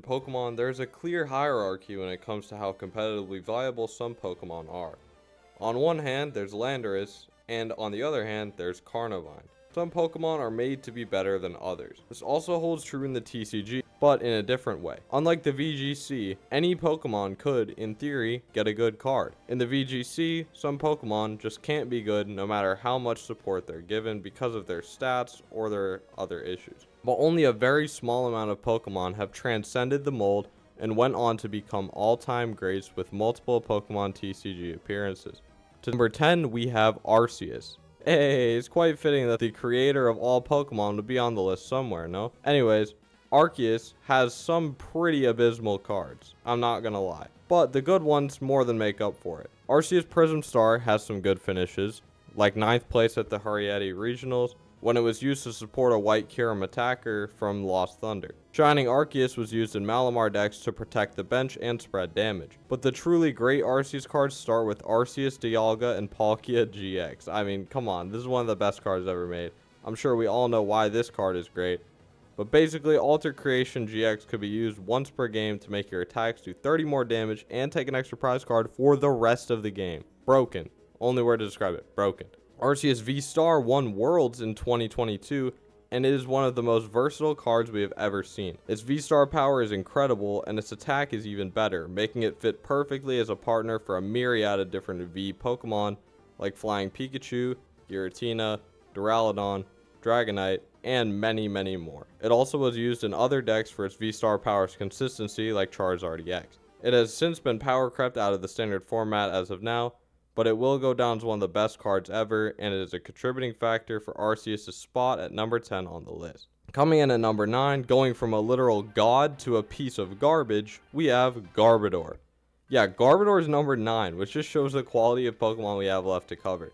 In Pokemon, there's a clear hierarchy when it comes to how competitively viable some Pokemon are. On one hand, there's Landorus, and on the other hand, there's Carnivine. Some Pokemon are made to be better than others. This also holds true in the TCG, but in a different way. Unlike the VGC, any Pokemon could, in theory, get a good card. In the VGC, some Pokemon just can't be good no matter how much support they're given because of their stats or their other issues. But only a very small amount of Pokemon have transcended the mold and went on to become all-time greats with multiple Pokemon TCG appearances. To number 10, we have Arceus. Hey, it's quite fitting that the creator of all Pokemon would be on the list somewhere, no? Anyways, Arceus has some pretty abysmal cards, I'm not gonna lie, but the good ones more than make up for it. Arceus Prism Star has some good finishes, like 9th place at the Harieti Regionals, when it was used to support a white Kyurem attacker from Lost Thunder. Shining Arceus was used in Malamar decks to protect the bench and spread damage. But the truly great Arceus cards start with Arceus, Dialga, and Palkia GX. I mean, come on, this is one of the best cards ever made. I'm sure we all know why this card is great. But basically, Alter Creation GX could be used once per game to make your attacks do 30 more damage and take an extra prize card for the rest of the game. Broken. Only word to describe it. Broken. Arceus V-Star won Worlds in 2022, and it is one of the most versatile cards we have ever seen. Its V-Star power is incredible, and its attack is even better, making it fit perfectly as a partner for a myriad of different V Pokemon, like Flying Pikachu, Giratina, Duraludon, Dragonite, and many, many more. It also was used in other decks for its V-Star power's consistency, like Charizard EX. It has since been power crept out of the standard format as of now, but it will go down as one of the best cards ever, and it is a contributing factor for Arceus' spot at number 10 on the list. Coming in at number 9, going from a literal god to a piece of garbage, we have Garbodor. Yeah, Garbodor is number 9, which just shows the quality of Pokemon we have left to cover.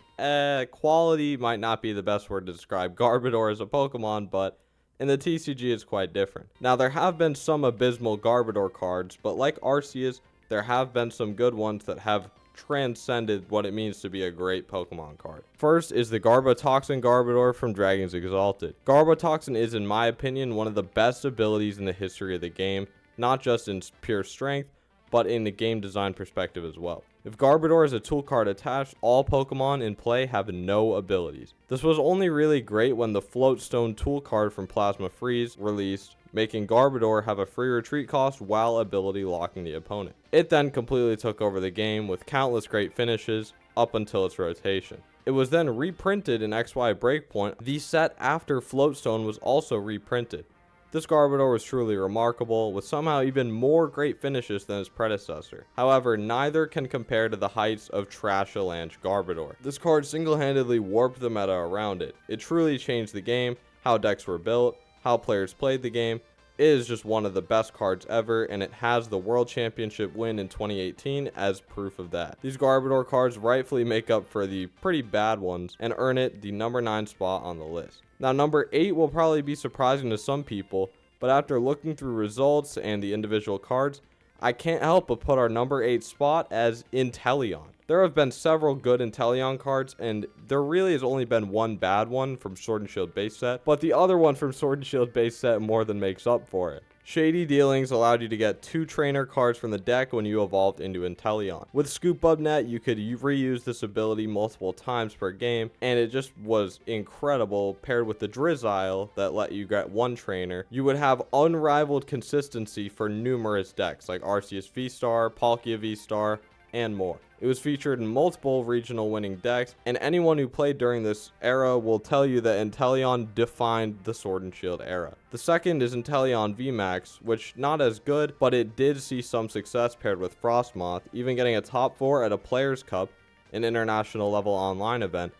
Quality might not be the best word to describe Garbodor as a Pokemon, but in the TCG it's quite different. Now, there have been some abysmal Garbodor cards, but like Arceus, there have been some good ones that have transcended what it means to be a great Pokemon card. First is the Garbotoxin Garbodor from Dragons Exalted. Garbotoxin is, in my opinion, one of the best abilities in the history of the game, not just in pure strength, but in the game design perspective as well. If Garbodor is a tool card attached, all Pokemon in play have no abilities. This was only really great when the Floatstone tool card from Plasma Freeze released, making Garbodor have a free retreat cost while ability locking the opponent. It then completely took over the game with countless great finishes up until its rotation. It was then reprinted in XY Breakpoint. The set after Floatstone was also reprinted. This Garbodor was truly remarkable, with somehow even more great finishes than its predecessor. However, neither can compare to the heights of Trashalanche Garbodor. This card single-handedly warped the meta around it. It truly changed the game, how decks were built, how players played the game. It is just one of the best cards ever, and it has the World Championship win in 2018 as proof of that. These Garbodor cards rightfully make up for the pretty bad ones and earn it the number 9 spot on the list. Now, number 8 will probably be surprising to some people, but after looking through results and the individual cards, I can't help but put our number 8 spot as Inteleon. There have been several good Inteleon cards, and there really has only been one bad one from Sword and Shield base set, but the other one from Sword and Shield base set more than makes up for it. Shady Dealings allowed you to get 2 trainer cards from the deck when you evolved into Inteleon. With Scoop Up Net, you could reuse this ability multiple times per game, and it just was incredible. Paired with the Drizzile that let you get 1 trainer, you would have unrivaled consistency for numerous decks like Arceus V-Star, Palkia V-Star, and more. It was featured in multiple regional winning decks, and anyone who played during this era will tell you that Inteleon defined the Sword and Shield era. The second is Inteleon VMAX, which not as good, but it did see some success paired with Frostmoth, even getting a top 4 at a Players' Cup, an international level online event,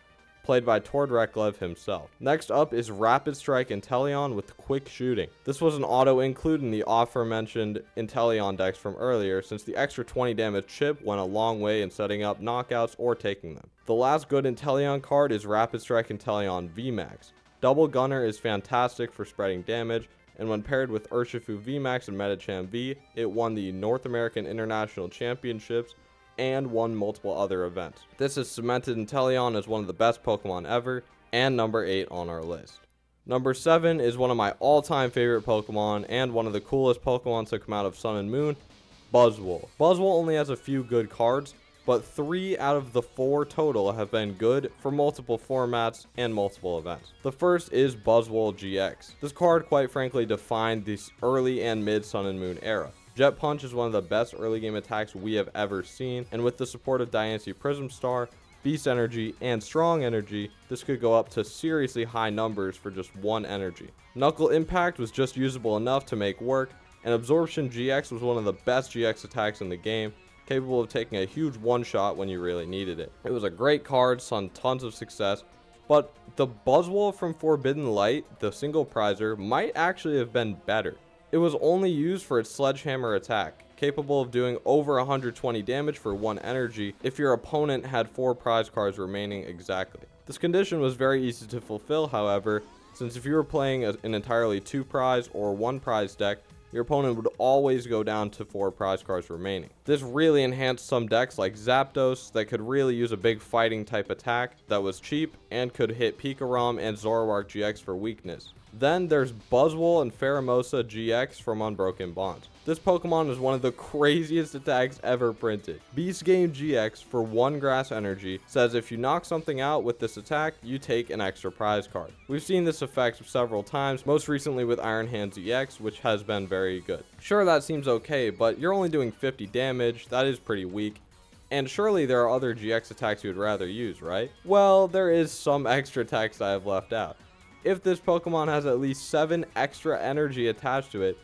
played by Tord Reklev himself. Next up is Rapid Strike Inteleon with Quick Shooting. This was an auto include in the aforementioned Inteleon decks from earlier, since the extra 20 damage chip went a long way in setting up knockouts or taking them. The last good Inteleon card is Rapid Strike Inteleon VMAX. Double Gunner is fantastic for spreading damage, and when paired with Urshifu VMAX and Medicham V, it won the North American International Championships and won multiple other events. This has cemented Inteleon as one of the best Pokemon ever, and number 8 on our list. Number 7 is one of my all-time favorite Pokemon and one of the coolest Pokemon to come out of Sun and Moon, Buzzwole. Buzzwole only has a few good cards, but 3 out of the 4 total have been good for multiple formats and multiple events. The first is Buzzwole GX. This card quite frankly defined this early and mid Sun and Moon era. Jet Punch is one of the best early game attacks we have ever seen, and with the support of Dynasty Prism Star, Beast Energy, and Strong Energy, this could go up to seriously high numbers for just 1 energy. Knuckle Impact was just usable enough to make work, and Absorption GX was one of the best GX attacks in the game, capable of taking a huge one-shot when you really needed it. It was a great card, saw tons of success, but the Buzzwole from Forbidden Light, the single prizer, might actually have been better. It was only used for its Sledgehammer attack, capable of doing over 120 damage for 1 energy if your opponent had 4 prize cards remaining exactly. This condition was very easy to fulfill, however, since if you were playing an entirely 2 prize or 1 prize deck, your opponent would always go down to 4 prize cards remaining. This really enhanced some decks like Zapdos that could really use a big fighting type attack that was cheap and could hit Pikarom and Zoroark GX for weakness. Then there's Buzzwole and Pheromosa GX from Unbroken Bonds. This Pokemon is one of the craziest attacks ever printed. Beast Game GX for 1 grass energy says if you knock something out with this attack, you take an extra prize card. We've seen this effect several times, most recently with Iron Hands EX, which has been very good. Sure, that seems okay, but you're only doing 50 damage, that is pretty weak. And surely there are other GX attacks you would rather use, right? Well, there is some extra text I have left out. If this Pokemon has at least 7 extra energy attached to it,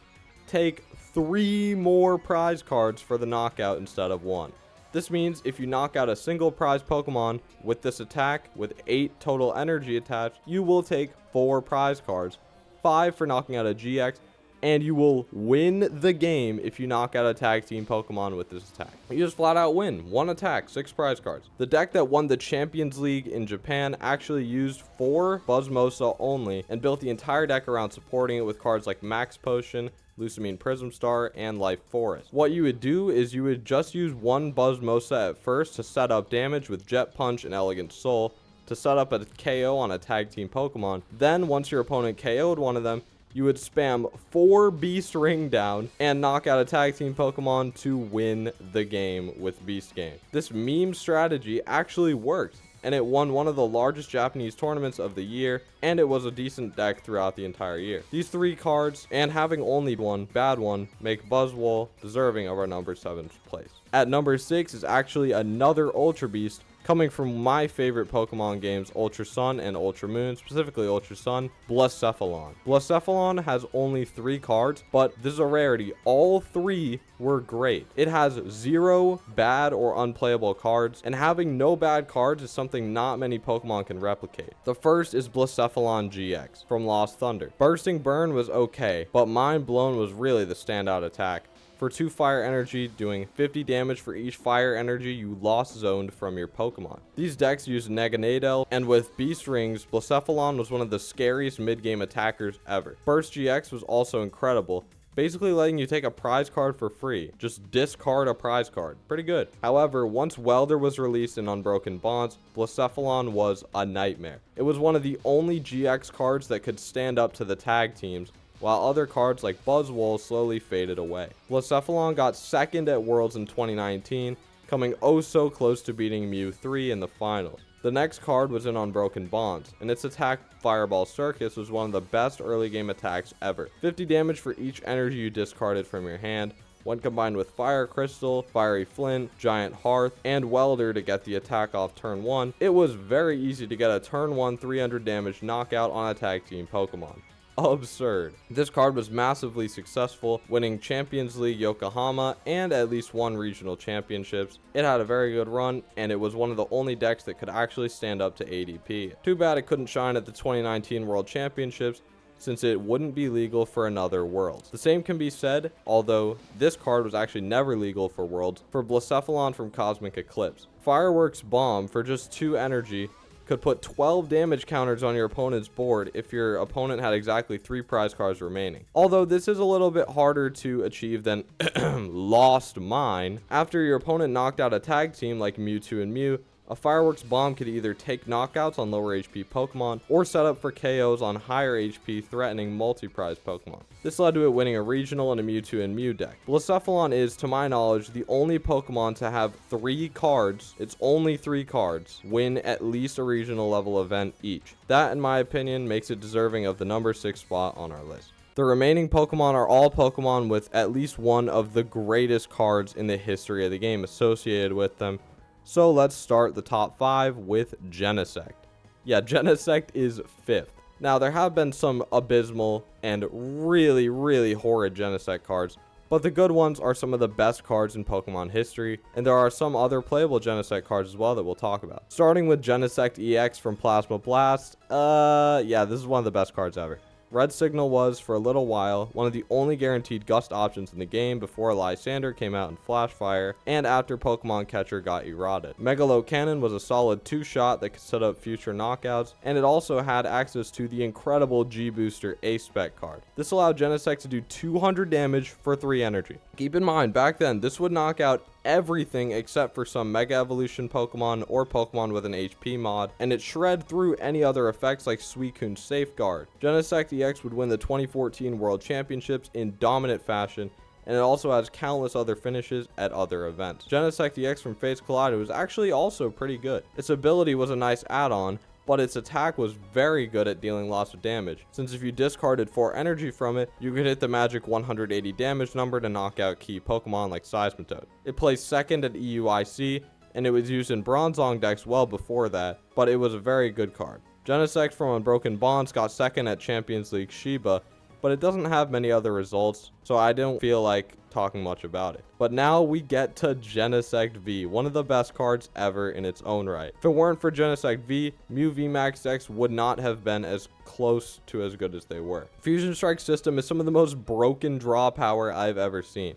take 3 more prize cards for the knockout instead of 1. This means if you knock out a single prize Pokemon with this attack with 8 total energy attached, you will take 4 prize cards, 5 for knocking out a GX, and you will win the game if you knock out a tag team Pokemon with this attack. You just flat out win. 1 attack, 6 prize cards. The deck that won the Champions League in Japan actually used 4 Buzzmosa only and built the entire deck around supporting it with cards like Max Potion, Lusamine Prism Star, and Life Forest. What you would do is you would just use 1 Buzzmosa at first to set up damage with Jet Punch and Elegant Soul to set up a KO on a tag team Pokemon. Then once your opponent KO'd one of them, you would spam 4 Beast Ring down and knock out a tag team Pokemon to win the game with Beast Game. This meme strategy actually worked, and it won one of the largest Japanese tournaments of the year, and it was a decent deck throughout the entire year. These 3 cards, and having only one bad one, make Buzzwole deserving of our number 7th place. At number 6 is actually another Ultra Beast, coming from my favorite Pokemon games, Ultra Sun and Ultra Moon, specifically Ultra Sun, Blacephalon. Blacephalon has only 3 cards, but this is a rarity. All 3 were great. It has 0 bad or unplayable cards, and having no bad cards is something not many Pokemon can replicate. The first is Blacephalon GX from Lost Thunder. Bursting Burn was okay, but Mind Blown was really the standout attack. For 2 fire energy, doing 50 damage for each fire energy you lost zoned from your Pokemon. These decks use Neganadel, and with Beast Rings, Blacephalon was one of the scariest mid-game attackers ever. Burst GX was also incredible, basically letting you take a prize card for free. Just discard a prize card. Pretty good. However, once Welder was released in Unbroken Bonds, Blacephalon was a nightmare. It was one of the only GX cards that could stand up to the tag teams, while other cards like Buzzwole slowly faded away. Blacephalon got 2nd at Worlds in 2019, coming oh so close to beating Mew 3 in the finals. The next card was in Unbroken Bonds, and its attack Fireball Circus was one of the best early game attacks ever. 50 damage for each energy you discarded from your hand, when combined with Fire Crystal, Fiery Flint, Giant Hearth, and Welder to get the attack off turn 1, it was very easy to get a turn 1 300 damage knockout on a tag team Pokemon. Absurd. This card was massively successful, winning Champions League Yokohama and at least 1 regional championships. It had a very good run, and it was one of the only decks that could actually stand up to ADP. Too bad it couldn't shine at the 2019 World Championships, since it wouldn't be legal for another Worlds. The same can be said, although this card was actually never legal for Worlds, for Blacephalon from Cosmic Eclipse. Fireworks Bomb for just 2 energy could put 12 damage counters on your opponent's board if your opponent had exactly 3 prize cards remaining. Although this is a little bit harder to achieve than Lost Mine. After your opponent knocked out a tag team like Mewtwo and Mew, A Fireworks Bomb could either take knockouts on lower HP Pokemon or set up for KOs on higher HP threatening multi-prize Pokemon. This led to it winning a regional and a Mewtwo and Mew deck. Blacephalon is, to my knowledge, the only Pokemon to have 3 cards, it's only 3 cards, win at least a regional level event each. That, in my opinion, makes it deserving of the number 6 spot on our list. The remaining Pokemon are all Pokemon with at least one of the greatest cards in the history of the game associated with them. So let's start the top 5 with Genesect. Yeah, Genesect is 5th. Now, there have been some abysmal and really horrid Genesect cards, but the good ones are some of the best cards in Pokemon history, and there are some other playable Genesect cards as well that we'll talk about. Starting with Genesect EX from Plasma Blast, yeah, this is one of the best cards ever. Red Signal was, for a little while, one of the only guaranteed Gust options in the game before Lysander came out in Flash Fire, and after Pokemon Catcher got eroded. Megalo Cannon was a solid 2-shot that could set up future knockouts, and it also had access to the incredible G-Booster A-Spec card. This allowed Genesect to do 200 damage for 3 energy. Keep in mind, back then, this would knock out everything except for some Mega Evolution Pokemon or Pokemon with an HP mod, and it shred through any other effects like Suicune's Safeguard. Genesect EX would win the 2014 World Championships in dominant fashion, and it also has countless other finishes at other events. Genesect EX from Fates Collide was actually also pretty good. Its ability was a nice add-on, but its attack was very good at dealing lots of damage, since if you discarded 4 energy from it, you could hit the magic 180 damage number to knock out key Pokemon like Seismitoad. It placed 2nd at EUIC, and it was used in Bronzong decks well before that, but it was a very good card. Genesect from Unbroken Bonds got 2nd at Champions League Shiba, but it doesn't have many other results, so I don't feel like talking much about it. But now we get to Genesect V, one of the best cards ever in its own right. If it weren't for Genesect V, Mew VMAX decks would not have been as close to as good as they were. Fusion Strike system is some of the most broken draw power I've ever seen.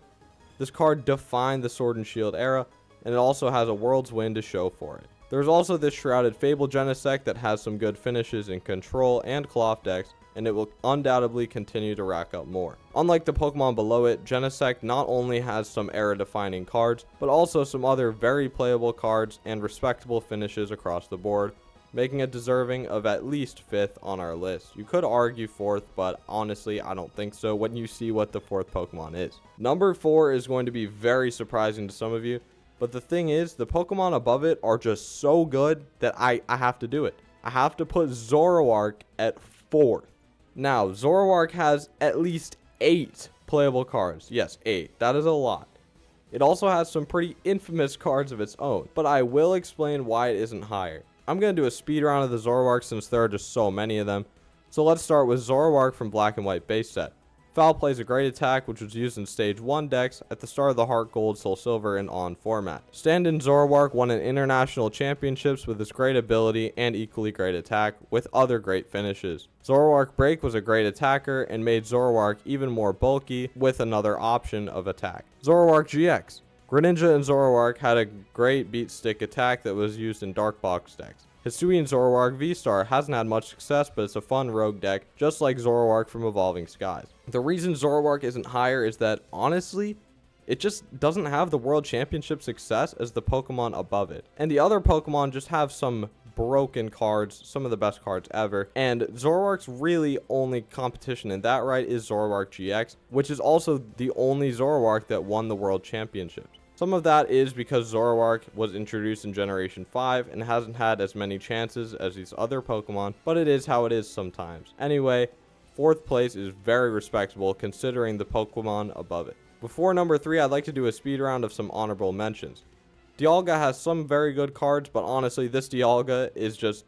This card defined the Sword and Shield era, and it also has a World's Wind to show for it. There's also this Shrouded Fable Genesect that has some good finishes in Control and Cloth decks, and it will undoubtedly continue to rack up more. Unlike the Pokemon below it, Genesect not only has some era-defining cards, but also some other very playable cards and respectable finishes across the board, making it deserving of at least 5th on our list. You could argue 4th, but honestly, I don't think so when you see what the 4th Pokemon is. Number 4 is going to be very surprising to some of you, but the thing is, the Pokemon above it are just so good that I have to do it. I have to put Zoroark at 4th. Now, Zoroark has at least 8 playable cards. Yes, 8. That is a lot. It also has some pretty infamous cards of its own, but I will explain why it isn't higher. I'm going to do a speed round of the Zoroark since there are just so many of them. So let's start with Zoroark from Black and White base set. Foul Play is a great attack which was used in Stage 1 decks at the start of the Heart Gold, Soul Silver, and On format. Stand-in Zoroark won an international championships with its great ability and equally great attack, with other great finishes. Zoroark Break was a great attacker and made Zoroark even more bulky with another option of attack. Zoroark GX. Greninja and Zoroark had a great beat stick attack that was used in Dark Box decks. Hisuian Zoroark V-Star hasn't had much success, but it's a fun rogue deck, just like Zoroark from Evolving Skies. The reason Zoroark isn't higher is that, honestly, it just doesn't have the World Championship success as the Pokemon above it. And the other Pokemon just have some broken cards, some of the best cards ever, and Zoroark's really only competition in that right is Zoroark GX, which is also the only Zoroark that won the World Championships. Some of that is because Zoroark was introduced in Generation 5 and hasn't had as many chances as these other Pokemon, but it is how it is sometimes. Anyway, 4th place is very respectable considering the Pokemon above it. Before number 3, I'd like to do a speed round of some honorable mentions. Dialga has some very good cards, but honestly, this Dialga is just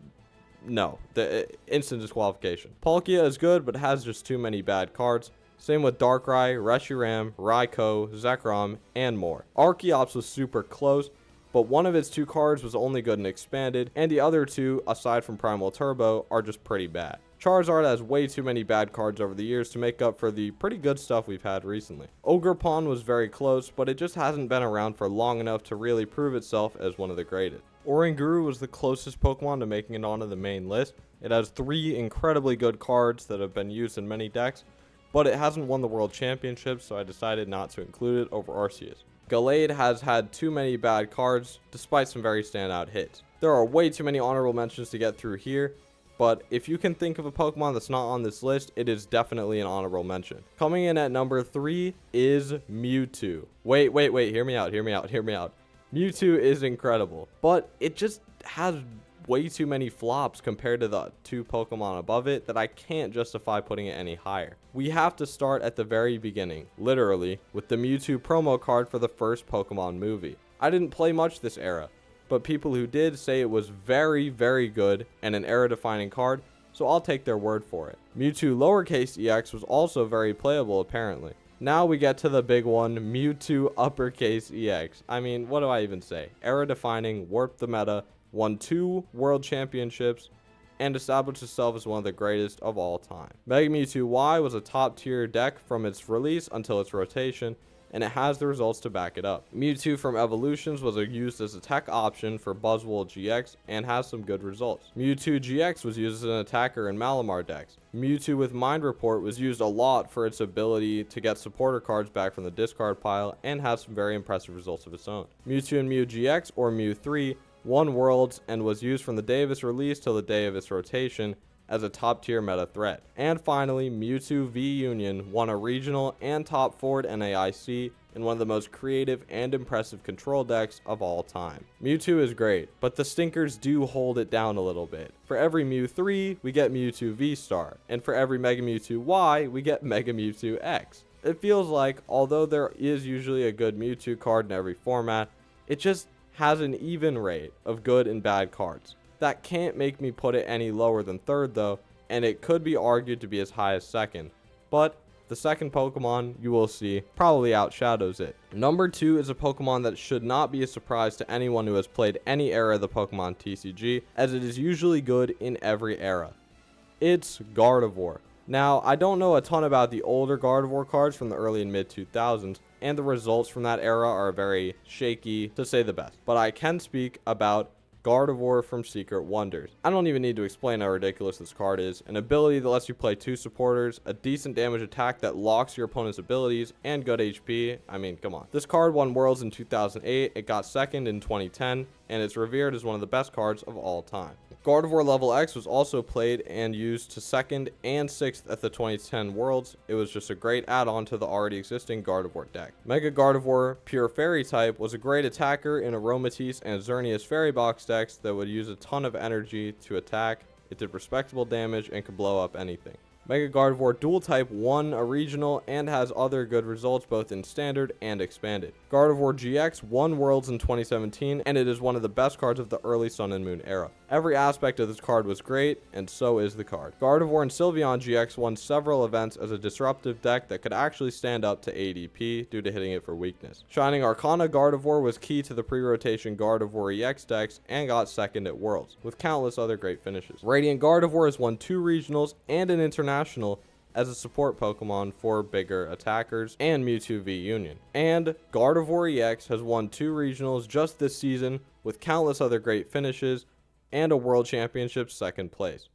no, the instant disqualification. Palkia is good, but has just too many bad cards. Same with Darkrai, Reshiram, Raikou, Zekrom, and more. Archeops was super close, but one of its 2 cards was only good and expanded, and the other 2, aside from Primal Turbo, are just pretty bad. Charizard has way too many bad cards over the years to make up for the pretty good stuff we've had recently. Ogerpon was very close, but it just hasn't been around for long enough to really prove itself as one of the greatest. Oranguru was the closest Pokemon to making it onto the main list. It has 3 incredibly good cards that have been used in many decks, but it hasn't won the World Championship, so I decided not to include it over Arceus. Gallade has had too many bad cards, despite some very standout hits. There are way too many honorable mentions to get through here, but if you can think of a Pokemon that's not on this list, it is definitely an honorable mention. Coming in at number 3 is Mewtwo. Wait, hear me out. Mewtwo is incredible, but it just has way too many flops compared to the 2 Pokemon above it that I can't justify putting it any higher. We have to start at the very beginning, literally, with the Mewtwo promo card for the first Pokemon movie. I didn't play much this era, but people who did say it was very, very good and an era-defining card, so I'll take their word for it. Mewtwo lowercase EX was also very playable apparently. Now we get to the big one, Mewtwo uppercase EX. I mean, what do I even say? Era-defining, warped the meta, won 2 world championships, and established itself as one of the greatest of all time. Mega Mewtwo Y was a top tier deck from its release until its rotation, and it has the results to back it up. Mewtwo from Evolutions was used as a tech option for Buzzwole GX and has some good results. Mewtwo GX was used as an attacker in Malamar decks. Mewtwo with Mind Report was used a lot for its ability to get supporter cards back from the discard pile and has some very impressive results of its own. Mewtwo and Mew GX, or Mew 3, won Worlds and was used from the day of its release till the day of its rotation as a top tier meta threat. And finally, Mewtwo V Union won a regional and top forward NAIC in one of the most creative and impressive control decks of all time. Mewtwo is great, but the stinkers do hold it down a little bit. For every Mew 3, we get Mewtwo V-Star, and for every Mega Mewtwo Y, we get Mega Mewtwo X. It feels like, although there is usually a good Mewtwo card in every format, it just has an even rate of good and bad cards. That can't make me put it any lower than 3rd though, and it could be argued to be as high as 2nd. But the second Pokemon, you will see, probably outshadows it. Number 2 is a Pokemon that should not be a surprise to anyone who has played any era of the Pokemon TCG, as it is usually good in every era. It's Gardevoir. Now, I don't know a ton about the older Gardevoir cards from the early and mid 2000s, and the results from that era are very shaky, to say the best. But I can speak about Gardevoir from Secret Wonders. I don't even need to explain how ridiculous this card is. An ability that lets you play 2 supporters, a decent damage attack that locks your opponent's abilities, and good HP. I mean, come on. This card won Worlds in 2008, it got 2nd in 2010, and it's revered as one of the best cards of all time. Gardevoir Level X was also played and used to 2nd and 6th at the 2010 Worlds. It was just a great add-on to the already existing Gardevoir deck. Mega Gardevoir Pure Fairy type was a great attacker in Aromatisse and Xerneas Fairy Box decks that would use a ton of energy to attack. It did respectable damage and could blow up anything. Mega Gardevoir Dual Type won a regional and has other good results both in standard and expanded. Gardevoir GX won Worlds in 2017, and it is one of the best cards of the early Sun and Moon era. Every aspect of this card was great, and so is the card. Gardevoir and Sylveon GX won several events as a disruptive deck that could actually stand up to ADP due to hitting it for weakness. Shining Arcana Gardevoir was key to the pre-rotation Gardevoir EX decks and got 2nd at Worlds, with countless other great finishes. Radiant Gardevoir has won 2 regionals and an international as a support Pokemon for bigger attackers and Mewtwo V Union. And Gardevoir EX has won 2 regionals just this season with countless other great finishes and a World Championship 2nd place.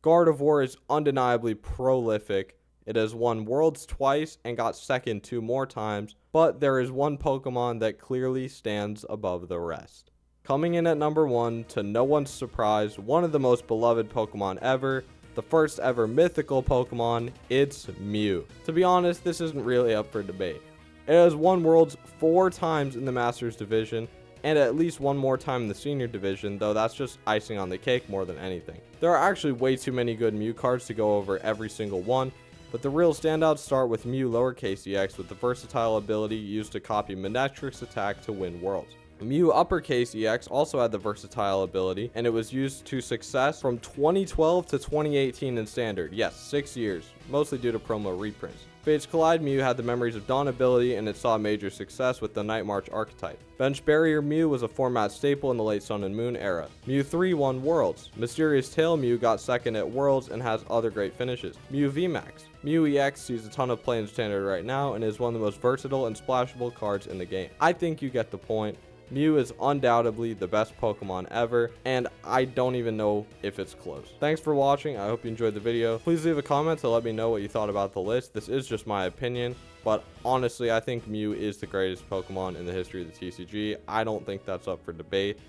Gardevoir is undeniably prolific. It has won Worlds twice and got 2nd 2 more times, but there is one Pokemon that clearly stands above the rest. Coming in at number 1, to no one's surprise, one of the most beloved Pokemon ever, the first ever mythical Pokemon, it's Mew. To be honest, this isn't really up for debate. It has won Worlds 4 times in the Masters division, and at least 1 more time in the Senior division, though that's just icing on the cake more than anything. There are actually way too many good Mew cards to go over every single one, but the real standouts start with Mew lowercase EX with the versatile ability used to copy Manectric's attack to win Worlds. Mew uppercase EX also had the versatile ability, and it was used to success from 2012 to 2018 in Standard. Yes, 6 years, mostly due to promo reprints. Fates Collide Mew had the Memories of Dawn ability, and it saw major success with the Night March archetype. Bench Barrier Mew was a format staple in the late Sun and Moon era. Mew 3 won Worlds. Mysterious Tail Mew got 2nd at Worlds and has other great finishes. Mew VMAX. Mew EX sees a ton of play in Standard right now and is one of the most versatile and splashable cards in the game. I think you get the point. Mew is undoubtedly the best Pokemon ever, and I don't even know if it's close. Thanks for watching. I hope you enjoyed the video. Please leave a comment to let me know what you thought about the list. This is just my opinion, but honestly, I think Mew is the greatest Pokemon in the history of the TCG. I don't think that's up for debate.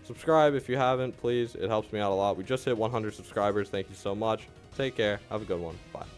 Subscribe if you haven't, please. It helps me out a lot. We just hit 100 subscribers. Thank you so much. Take care. Have a good one. Bye.